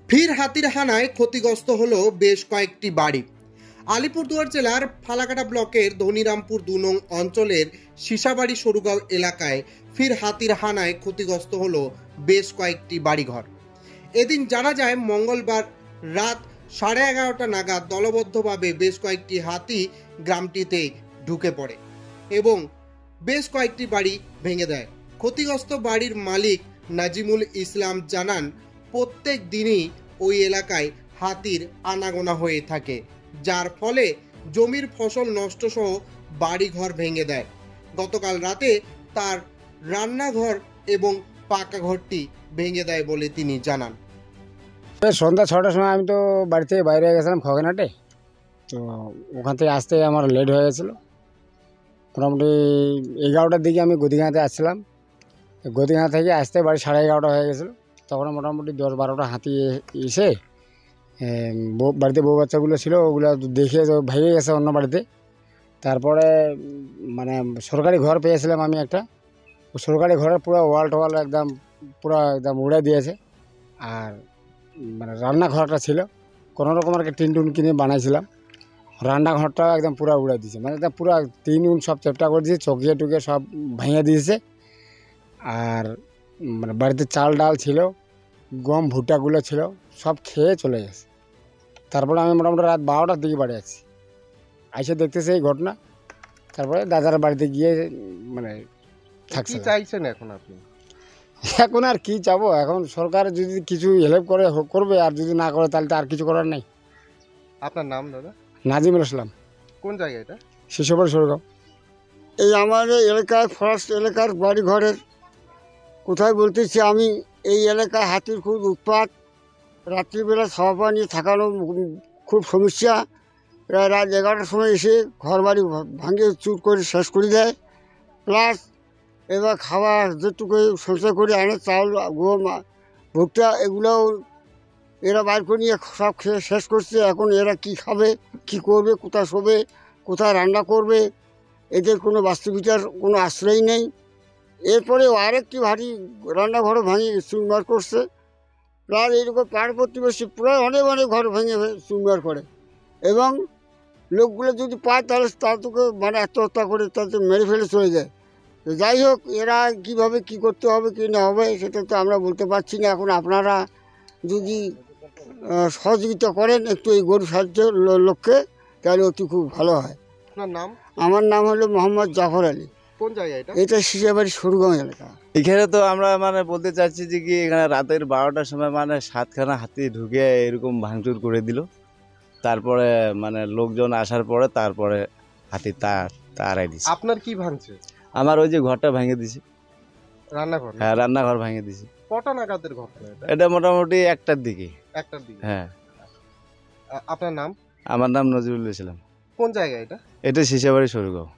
ফির হাতির হানায় ক্ষতিগ্রস্ত হলো বেশ কয়েকটি বাড়ি। আলিপুরদুয়ার জেলার ফালাকাটা ব্লকের ধনিরামপুর ২ নং অঞ্চলের সিসাবাড়ি সরুগাঁও এলাকায় ফির হাতির হানায় ক্ষতিগ্রস্ত হলো বেশ কয়েকটি বাড়িঘর। এদিন জানা যায় মঙ্গলবার রাত 11:30 নাগাদ দলবদ্ধভাবে বেশ কয়েকটি হাতি গ্রামটিতে ঢুকে পড়ে এবং বেশ কয়েকটি বাড়ি ভেঙে দেয়। ক্ষতিগ্রস্ত বাড়ির মালিক নাজিমুল ইসলাম জানান, প্রত্যেক দিনই ওই এলাকায় হাতির আনাগোনা হয়ে থাকে, যার ফলে জমির ফসল নষ্ট সহ বাড়িঘর ভেঙে দেয়। গতকাল রাতে তার রান্নাঘর এবং পাকা ঘরটি ভেঙে দেয় বলে তিনি জানান। সন্ধ্যা 6টার সময় আমি তো বাড়ি থেকে বাইরে হয়ে গেছিলাম খগেনহাটে। তো ওখান থেকে আসতে আমার লেট হয়ে গেছিলো। মোটামুটি 11টার দিকে আমি গদিঘাতে আসছিলাম। গদিঘা থেকে আসতে বাড়ি 11:30 হয়ে গেছিলো। তখন মোটামুটি 10-12টা হাতি এসে বাড়িতে বউ বাচ্চাগুলো ছিল, ওগুলো দেখে ভেঙে গেছে অন্য বাড়িতে। তারপরে মানে সরকারি ঘর পেয়েছিলাম আমি একটা, সরকারি ঘরের পুরো ওয়াল টোয়াল একদম উড়ে দিয়েছে। আর মানে রান্নাঘরটা ছিল কোনো রকম আর কি টিন টুন কিনে বানাইছিলাম, রান্নাঘরটা একদম পুরো উড়ে দিয়েছে, মানে একদম পুরো টিন উন সব চেপটা করে দিয়েছে, চকিয়ে টুকিয়ে সব ভেঙে দিয়েছে। আর মানে বাড়িতে চাল ডাল ছিল, গম ভুট্টাগুলো ছিল, সব খেয়ে চলে গেছে। তারপরে আমি মোটামুটি রাত 12টার দিকে বাড়ি আছি, আইসে দেখতেছি এই ঘটনা। তারপরে দাদার বাড়িতে গিয়ে মানে থাকছে। কি চাইছেন এখন আপনি? এখন আর কি চাবো, এখন সরকার যদি কিছু হেল্প করে করবে, আর যদি না করে তাহলে তো আর কিছু করার নেই। আপনার নাম দাদা? নাজিমুল ইসলাম। কোন জায়গা এটা? সিসাবাড়ি সরুগাঁও। এই আমার এলাকায় ফরেস্ট এলাকার বাড়ি ঘরের কোথায় বলতেছি আমি, এই এলাকায় হাতির খুব উৎপাত। রাত্রিবেলা ছাওয়া নিয়ে থাকানো খুব সমস্যা। প্রায় রাত 11টার সময় এসে ঘর বাড়ি ভাঙিয়ে চুর করে শেষ করে দেয়। প্লাস এবার খাবার যেটুকু সঞ্চয় করে আনে, চাউল গম ভুট্টা এগুলোও এরা বাইর করে নিয়ে সব খেয়ে শেষ করছে। এখন এরা কি খাবে, কি করবে, কোথায় শোবে, কোথায় রান্না করবে, এদের কোনো বাস্তবিকতার কোনো আশ্রয় নেই। এরপরেও আরেকটি ভারী রান্নাঘরও ভাঙে চুরমার করছে। প্রায় এইরকম পাড় প্রতিবেশী প্রায় অনেক ঘর ভেঙে চুরমার করে, এবং লোকগুলো যদি পায় তাহলে তাদেরকে মানে আত্মহত্যা করে তাদের মেরে ফেলে চলে যায়। তো যাই হোক, এরা কীভাবে কী করতে হবে কী না হবে সেটা তো আমরা বলতে পারছি না। এখন আপনারা যদি সহযোগিতা করেন একটু এই গরু সাহায্য লোককে, তাহলে অতি খুব ভালো হয়। আপনার নাম? আমার নাম হলো মোহাম্মদ জাফর আলী। কোন জায়গা এটা? এটা সিসাবাড়ি সরুগাঁও এলাকা। এখানে তো আমরা মানে বলতে চাচ্ছি যে কি, এখানে রাতের 12টার সময় মানে 7খানা হাতি ঢুকে এরকম ভাঙচুর করে দিল। তারপরে মানে লোকজন আসার পরে তারপরে হাতি তাড়াই দিছে। আপনার কি ভাঙছে? আমার ওই যে ঘরটা ভেঙে দিছে। রান্নাঘর? হ্যাঁ, রান্নাঘর ভেঙে দিছে। কটা নাগাদের ঘটনা এটা? এটা মোটামুটি 1টার দিকে। 1টার দিকে? হ্যাঁ। আপনার নাম? আমার নাম নজরুল ইসলাম। কোন জায়গা এটা? এটা সিসাবাড়ি সরুগাঁও।